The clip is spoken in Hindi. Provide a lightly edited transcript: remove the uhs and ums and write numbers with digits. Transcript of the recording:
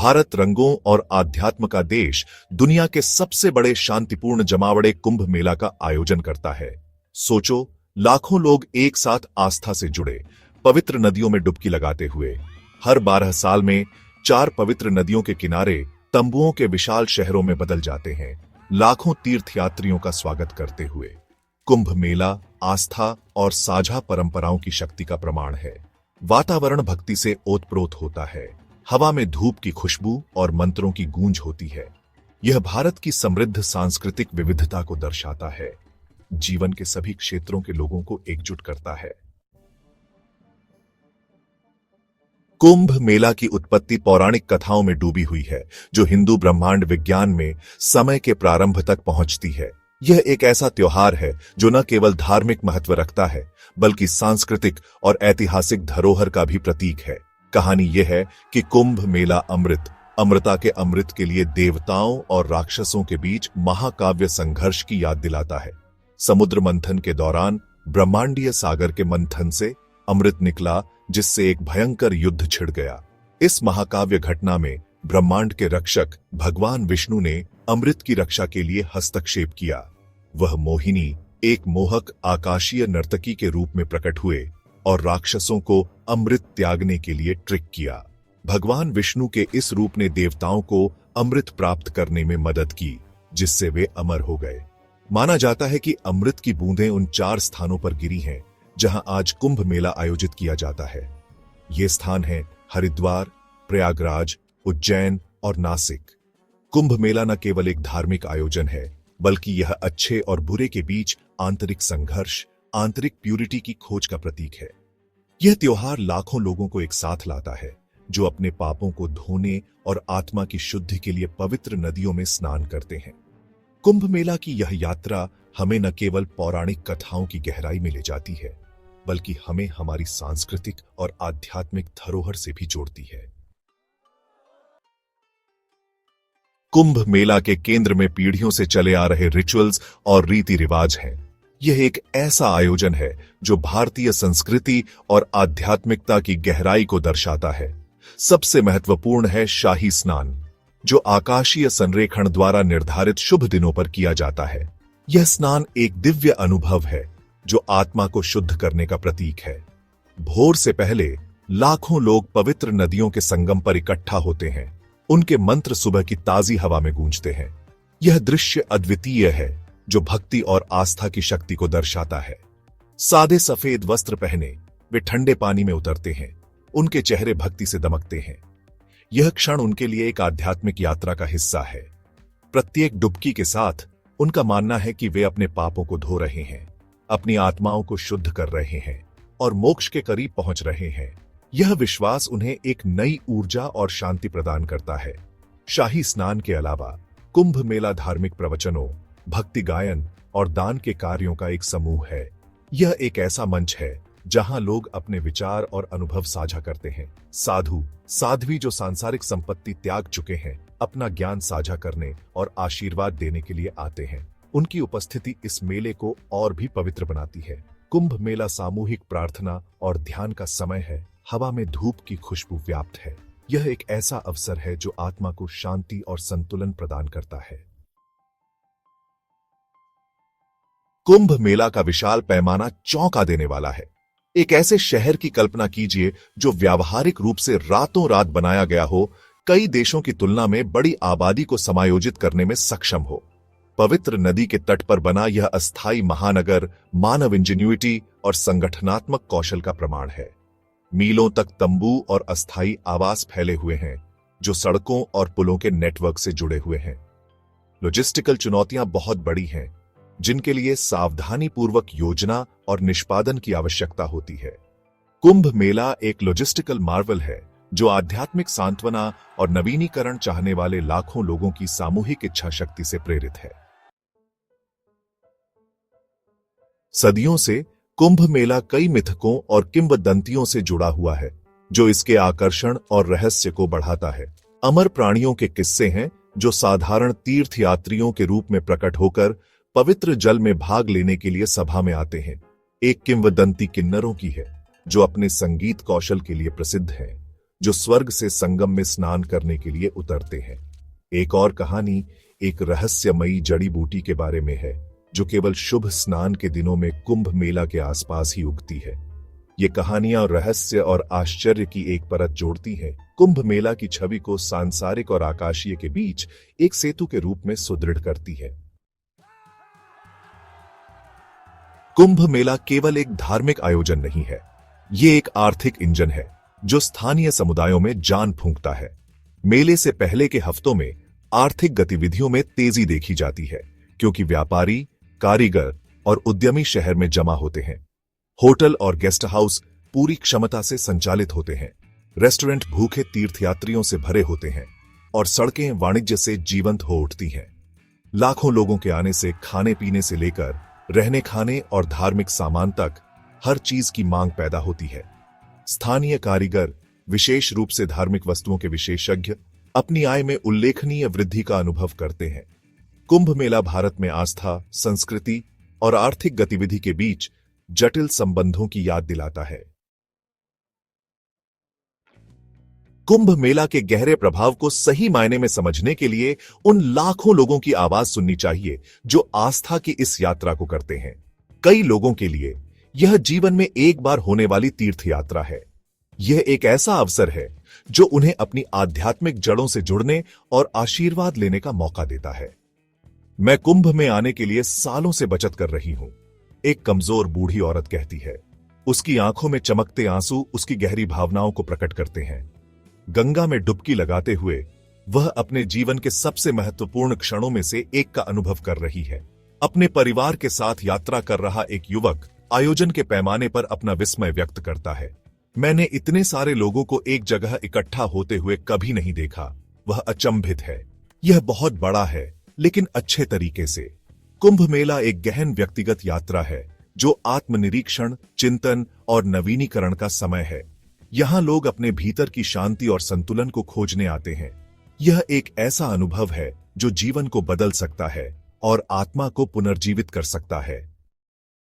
भारत रंगों और आध्यात्म का देश दुनिया के सबसे बड़े शांतिपूर्ण जमावड़े कुंभ मेला का आयोजन करता है। सोचो, लाखों लोग एक साथ आस्था से जुड़े पवित्र नदियों में डुबकी लगाते हुए हर 12 साल में 4 पवित्र नदियों के किनारे तंबुओं के विशाल शहरों में बदल जाते हैं, लाखों तीर्थयात्रियों का स्वागत करते हुए। कुंभ मेला आस्था और साझा परंपराओं की शक्ति का प्रमाण है। वातावरण भक्ति से ओतप्रोत होता है, हवा में धूप की खुशबू और मंत्रों की गूंज होती है। यह भारत की समृद्ध सांस्कृतिक विविधता को दर्शाता है, जीवन के सभी क्षेत्रों के लोगों को एकजुट करता है। कुंभ मेला की उत्पत्ति पौराणिक कथाओं में डूबी हुई है, जो हिंदू ब्रह्मांड विज्ञान में समय के प्रारंभ तक पहुंचती है। यह एक ऐसा त्योहार है जो न केवल धार्मिक महत्व रखता है, बल्कि सांस्कृतिक और ऐतिहासिक धरोहर का भी प्रतीक है। कहानी यह है कि कुंभ मेला अमृता के अमृत के लिए देवताओं और राक्षसों के बीच महाकाव्य संघर्ष की याद दिलाता है। समुद्र मंथन के दौरान ब्रह्मांडीय सागर के मंथन से अमृत निकला, जिससे एक भयंकर युद्ध छिड़ गया। इस महाकाव्य घटना में ब्रह्मांड के रक्षक भगवान विष्णु ने अमृत की रक्षा के लिए हस्तक्षेप किया। वह मोहिनी एक मोहक आकाशीय नर्तकी के रूप में प्रकट हुए और राक्षसों को अमृत त्यागने के लिए ट्रिक किया। भगवान विष्णु के इस रूप ने देवताओं को अमृत प्राप्त करने में मदद की, जिससे वे अमर हो गए। माना जाता है कि अमृत की बूंदें उन 4 स्थानों पर गिरी हैं जहां आज कुंभ मेला आयोजित किया जाता है। ये स्थान हैं हरिद्वार, प्रयागराज, उज्जैन और नासिक। कुंभ मेला न केवल एक धार्मिक आयोजन है, बल्कि यह अच्छे और बुरे के बीच आंतरिक संघर्ष, आंतरिक प्यूरिटी की खोज का प्रतीक है। यह त्योहार लाखों लोगों को एक साथ लाता है, जो अपने पापों को धोने और आत्मा की शुद्धि के लिए पवित्र नदियों में स्नान करते हैं। कुंभ मेला की यह यात्रा हमें न केवल पौराणिक कथाओं की गहराई में ले जाती है, बल्कि हमें हमारी सांस्कृतिक और आध्यात्मिक धरोहर से भी जोड़ती है। कुंभ मेला के केंद्र में पीढ़ियों से चले आ रहे रिचुअल्स और रीति रिवाज हैं। यह एक ऐसा आयोजन है जो भारतीय संस्कृति और आध्यात्मिकता की गहराई को दर्शाता है। सबसे महत्वपूर्ण है शाही स्नान, जो आकाशीय संरेखण द्वारा निर्धारित शुभ दिनों पर किया जाता है। यह स्नान एक दिव्य अनुभव है जो आत्मा को शुद्ध करने का प्रतीक है। भोर से पहले लाखों लोग पवित्र नदियों के संगम पर इकट्ठा होते हैं। उनके मंत्र सुबह की ताजी हवा में गूंजते हैं। यह दृश्य अद्वितीय है, जो भक्ति और आस्था की शक्ति को दर्शाता है। सादे सफेद वस्त्र पहने वे ठंडे पानी में उतरते हैं। उनके चेहरे भक्ति से दमकते हैं। यह क्षण उनके लिए एक आध्यात्मिक यात्रा का हिस्सा है। प्रत्येक डुबकी के साथ उनका मानना है कि वे अपने पापों को धो रहे हैं, अपनी आत्माओं को शुद्ध कर रहे हैं और मोक्ष के करीब पहुंच रहे हैं। यह विश्वास उन्हें एक नई ऊर्जा और शांति प्रदान करता है। शाही स्नान के अलावा कुंभ मेला धार्मिक प्रवचनों, भक्ति गायन और दान के कार्यों का एक समूह है। यह एक ऐसा मंच है जहां लोग अपने विचार और अनुभव साझा करते हैं। साधु साध्वी जो सांसारिक संपत्ति त्याग चुके हैं, अपना ज्ञान साझा करने और आशीर्वाद देने के लिए आते हैं। उनकी उपस्थिति इस मेले को और भी पवित्र बनाती है। कुंभ मेला सामूहिक प्रार्थना और ध्यान का समय है। हवा में धूप की खुशबू व्याप्त है। यह एक ऐसा अवसर है जो आत्मा को शांति और संतुलन प्रदान करता है। कुंभ मेला का विशाल पैमाना चौंका देने वाला है। एक ऐसे शहर की कल्पना कीजिए जो व्यावहारिक रूप से रातों रात बनाया गया हो, कई देशों की तुलना में बड़ी आबादी को समायोजित करने में सक्षम हो। पवित्र नदी के तट पर बना यह अस्थायी महानगर मानव इंजेन्युइटी और संगठनात्मक कौशल का प्रमाण है। मीलों तक तंबू और अस्थायी आवास फैले हुए हैं, जो सड़कों और पुलों के नेटवर्क से जुड़े हुए हैं। लॉजिस्टिकल चुनौतियां बहुत बड़ी हैं, जिनके लिए सावधानीपूर्वक योजना और निष्पादन की आवश्यकता होती है। कुंभ मेला एक लॉजिस्टिकल मार्वल है जो आध्यात्मिक सांत्वना और नवीनीकरण चाहने वाले लाखों लोगों की सामूहिक इच्छा शक्ति से प्रेरित है। सदियों से कुंभ मेला कई मिथकों और किंवदंतियों से जुड़ा हुआ है, जो इसके आकर्षण और रहस्य को बढ़ाता है। अमर प्राणियों के किस्से हैं जो साधारण तीर्थयात्रियों के रूप में प्रकट होकर पवित्र जल में भाग लेने के लिए सभा में आते हैं। एक किंवदंती किन्नरों की है, जो अपने संगीत कौशल के लिए प्रसिद्ध है। जो स्वर्ग से संगम में स्नान करने के लिए उतरते हैं। एक और कहानी एक रहस्यमयी जड़ी बूटी के बारे में है, जो केवल शुभ स्नान के दिनों में कुंभ मेला के आसपास ही उगती है। ये कहानियां रहस्य और आश्चर्य की एक परत जोड़ती हैं, कुंभ मेला की छवि को सांसारिक और आकाशीय के बीच एक सेतु के रूप में सुदृढ़ करती है। कुंभ मेला केवल एक धार्मिक आयोजन नहीं है, ये एक आर्थिक इंजन है जो स्थानीय समुदायों में जान फूंकता है। मेले से पहले के हफ्तों में आर्थिक गतिविधियों में तेजी देखी जाती है, क्योंकि व्यापारी, कारीगर और उद्यमी शहर में जमा होते हैं। होटल और गेस्ट हाउस पूरी क्षमता से संचालित होते हैं, रेस्टोरेंट भूखे तीर्थयात्रियों से भरे होते हैं और सड़कें वाणिज्य से जीवंत हो उठती हैं। लाखों लोगों के आने से खाने पीने से लेकर रहने खाने और धार्मिक सामान तक हर चीज की मांग पैदा होती है। स्थानीय कारीगर, विशेष रूप से धार्मिक वस्तुओं के विशेषज्ञ, अपनी आय में उल्लेखनीय वृद्धि का अनुभव करते हैं। कुंभ मेला भारत में आस्था, संस्कृति और आर्थिक गतिविधि के बीच जटिल संबंधों की याद दिलाता है। कुंभ मेला के गहरे प्रभाव को सही मायने में समझने के लिए उन लाखों लोगों की आवाज सुननी चाहिए जो आस्था की इस यात्रा को करते हैं। कई लोगों के लिए यह जीवन में एक बार होने वाली तीर्थ यात्रा है। यह एक ऐसा अवसर है जो उन्हें अपनी आध्यात्मिक जड़ों से जुड़ने और आशीर्वाद लेने का मौका देता है। मैं कुंभ में आने के लिए सालों से बचत कर रही हूं, एक कमजोर बूढ़ी औरत कहती है। उसकी आंखों में चमकते आंसू उसकी गहरी भावनाओं को प्रकट करते हैं। गंगा में डुबकी लगाते हुए वह अपने जीवन के सबसे महत्वपूर्ण क्षणों में से एक का अनुभव कर रही है। अपने परिवार के साथ यात्रा कर रहा एक युवक आयोजन के पैमाने पर अपना विस्मय व्यक्त करता है। मैंने इतने सारे लोगों को एक जगह इकट्ठा होते हुए कभी नहीं देखा। वह अचंभित है। यह बहुत बड़ा है, लेकिन अच्छे तरीके से। कुंभ मेला एक गहन व्यक्तिगत यात्रा है जो आत्मनिरीक्षण, चिंतन और नवीनीकरण का समय है। यहां लोग अपने भीतर की शांति और संतुलन को खोजने आते हैं। यह एक ऐसा अनुभव है जो जीवन को बदल सकता है और आत्मा को पुनर्जीवित कर सकता है।